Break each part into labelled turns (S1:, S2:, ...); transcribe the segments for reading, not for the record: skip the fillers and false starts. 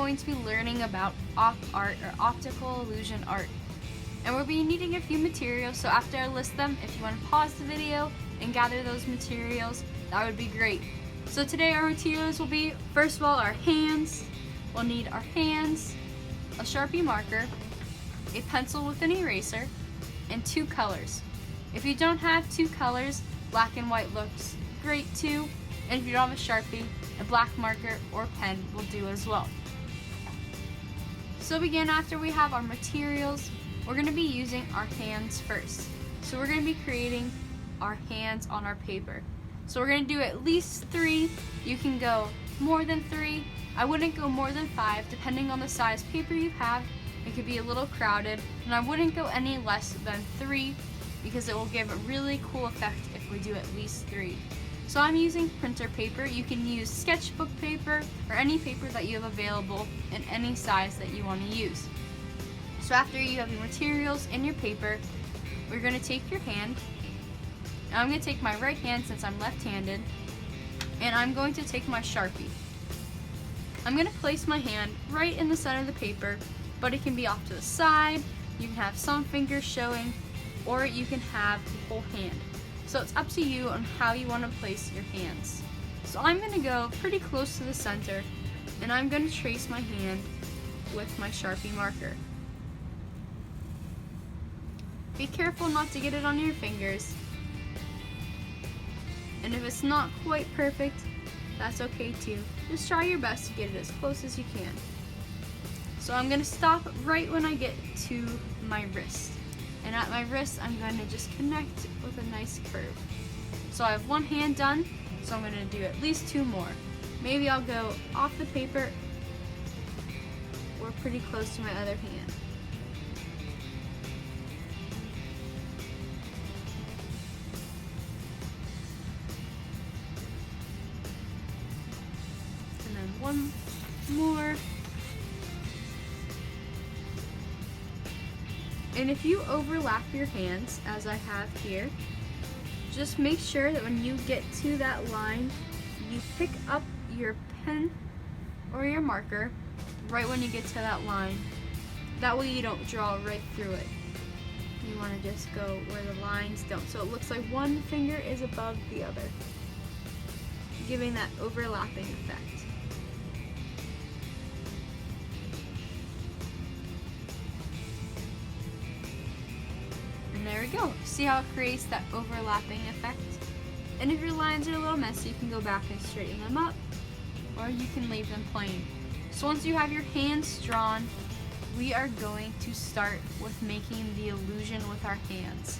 S1: going to be learning about op art or optical illusion art. And we'll be needing a few materials, so after I list them, if you want to pause the video and gather those materials, that would be great. So today our materials will be, first of all, our hands. We'll need our hands, a Sharpie marker, a pencil with an eraser, and 2 colors. If you don't have 2 colors, black and white looks great too. And if you don't have a Sharpie, a black marker or pen will do as well. So begin after we have our materials. We're going to be using our hands first. So we're going to be creating our hands on our paper. So we're going to do at least 3. You can go more than 3. I wouldn't go more than 5, depending on the size paper you have. It could be a little crowded, and I wouldn't go any less than 3 because it will give a really cool effect if we do at least 3. So I'm using printer paper. You can use sketchbook paper or any paper that you have available in any size that you want to use. So after you have your materials and your paper, we're going to take your hand. Now I'm going to take my right hand since I'm left-handed, and I'm going to take my Sharpie. I'm going to place my hand right in the center of the paper, but it can be off to the side, you can have some fingers showing, or you can have the whole hand. So it's up to you on how you want to place your hands. So I'm going to go pretty close to the center, and I'm going to trace my hand with my Sharpie marker. Be careful not to get it on your fingers. And if it's not quite perfect, that's okay too. Just try your best to get it as close as you can. So I'm going to stop right when I get to my wrist. And at my wrist, I'm going to just connect with a nice curve. So I have one hand done, so I'm going to do at least 2 more. Maybe I'll go off the paper or pretty close to my other hand. And then one more. And if you overlap your hands, as I have here, just make sure that when you get to that line, you pick up your pen or your marker right when you get to that line. That way you don't draw right through it. You want to just go where the lines don't. So it looks like one finger is above the other, giving that overlapping effect. And there we go. See how it creates that overlapping effect? And if your lines are a little messy, you can go back and straighten them up, or you can leave them plain. So once you have your hands drawn, we are going to start with making the illusion with our hands.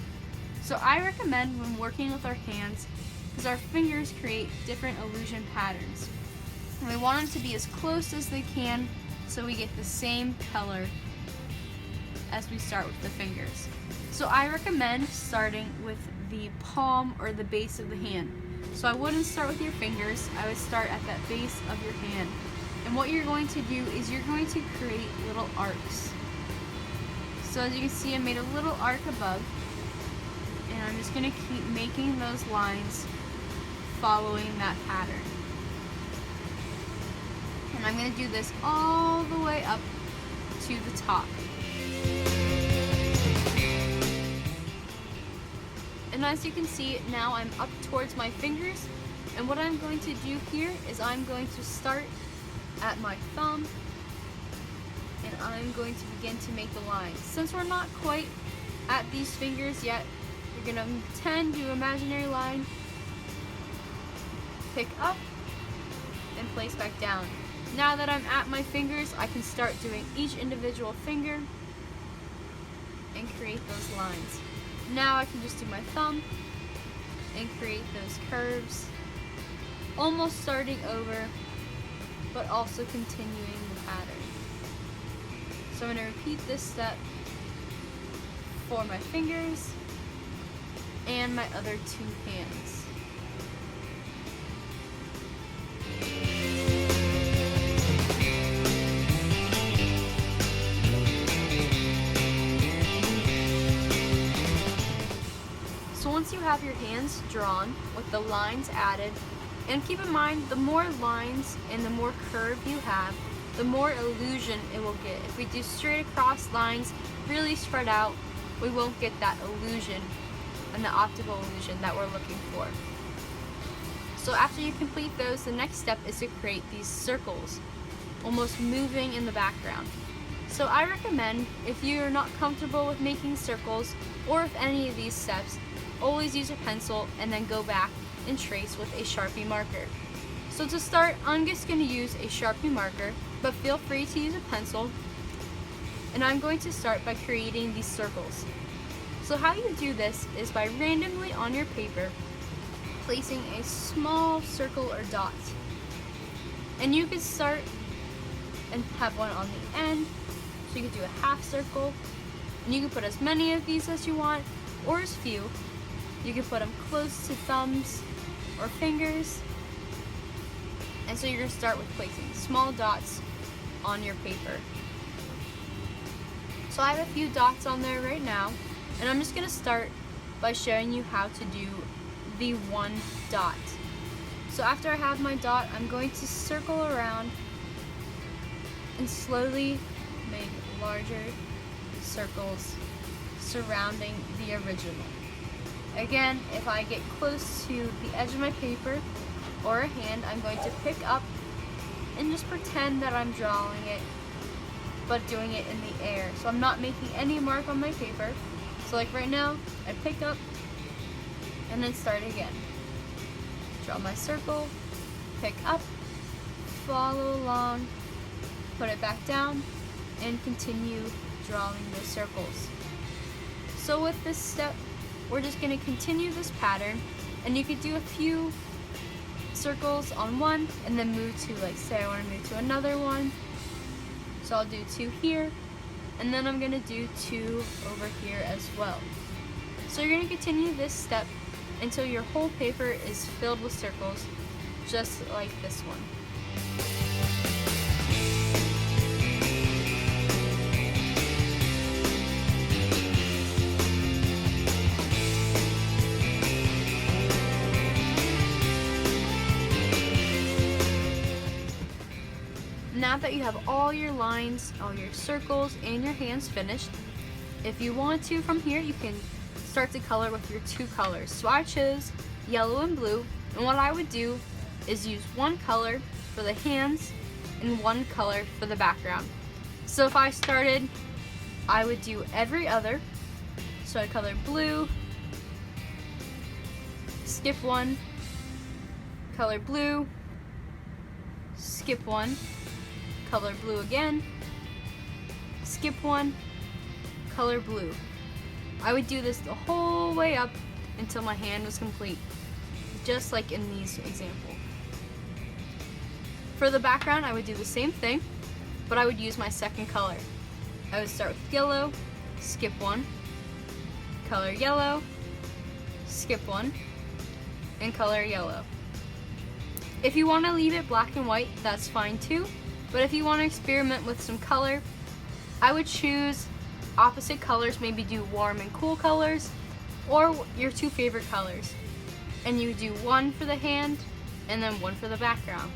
S1: So I recommend when working with our hands, because our fingers create different illusion patterns. And we want them to be as close as they can so we get the same color as we start with the fingers. So I recommend starting with the palm or the base of the hand. So I wouldn't start with your fingers, I would start at that base of your hand. And what you're going to do is you're going to create little arcs. So as you can see, I made a little arc above, and I'm just going to keep making those lines following that pattern. And I'm going to do this all the way up to the top. And as you can see, now I'm up towards my fingers, and what I'm going to do here is I'm going to start at my thumb, and I'm going to begin to make the lines. Since we're not quite at these fingers yet, you're going to pretend do an imaginary line, pick up, and place back down. Now that I'm at my fingers, I can start doing each individual finger and create those lines. Now I can just do my thumb and create those curves, almost starting over, but also continuing the pattern. So I'm going to repeat this step for my fingers and my other 2 hands. So once you have your hands drawn with the lines added, and keep in mind, the more lines and the more curve you have, the more illusion it will get. If we do straight across lines, really spread out, we won't get that illusion and the optical illusion that we're looking for. So after you complete those, the next step is to create these circles, almost moving in the background. So I recommend, if you're not comfortable with making circles, or if any of these steps, always use a pencil and then go back and trace with a Sharpie marker. So to start, I'm just going to use a Sharpie marker, but feel free to use a pencil. And I'm going to start by creating these circles. So how you do this is by randomly on your paper, placing a small circle or dot. And you can start and have one on the end, so you can do a half circle. And you can put as many of these as you want, or as few. You can put them close to thumbs or fingers. And so you're going to start with placing small dots on your paper. So I have a few dots on there right now, and I'm just going to start by showing you how to do the one dot. So after I have my dot, I'm going to circle around and slowly make larger circles surrounding the original. Again, if I get close to the edge of my paper or a hand, I'm going to pick up and just pretend that I'm drawing it, but doing it in the air. So I'm not making any mark on my paper. So like right now, I pick up and then start again. Draw my circle, pick up, follow along, put it back down, and continue drawing those circles. So with this step, we're just going to continue this pattern, and you could do a few circles on one and then move to, like, say I want to move to another one. So I'll do 2 here, and then I'm going to do 2 over here as well. So you're going to continue this step until your whole paper is filled with circles, just like this one. Now that you have all your lines, all your circles, and your hands finished, if you want to from here, you can start to color with your 2 colors. So I chose yellow and blue, and what I would do is use one color for the hands and one color for the background. So if I started, I would do every other. So I'd color blue, skip 1, color blue, skip 1, color blue again, skip 1, color blue. I would do this the whole way up until my hand was complete, just like in these examples. For the background, I would do the same thing, but I would use my second color. I would start with yellow, skip 1, color yellow, skip 1, and color yellow. If you want to leave it black and white, that's fine too. But if you want to experiment with some color, I would choose opposite colors, maybe do warm and cool colors, or your 2 favorite colors. And you do 1 for the hand, and then 1 for the background.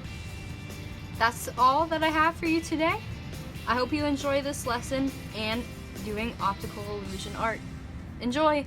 S1: That's all that I have for you today. I hope you enjoy this lesson and doing optical illusion art. Enjoy!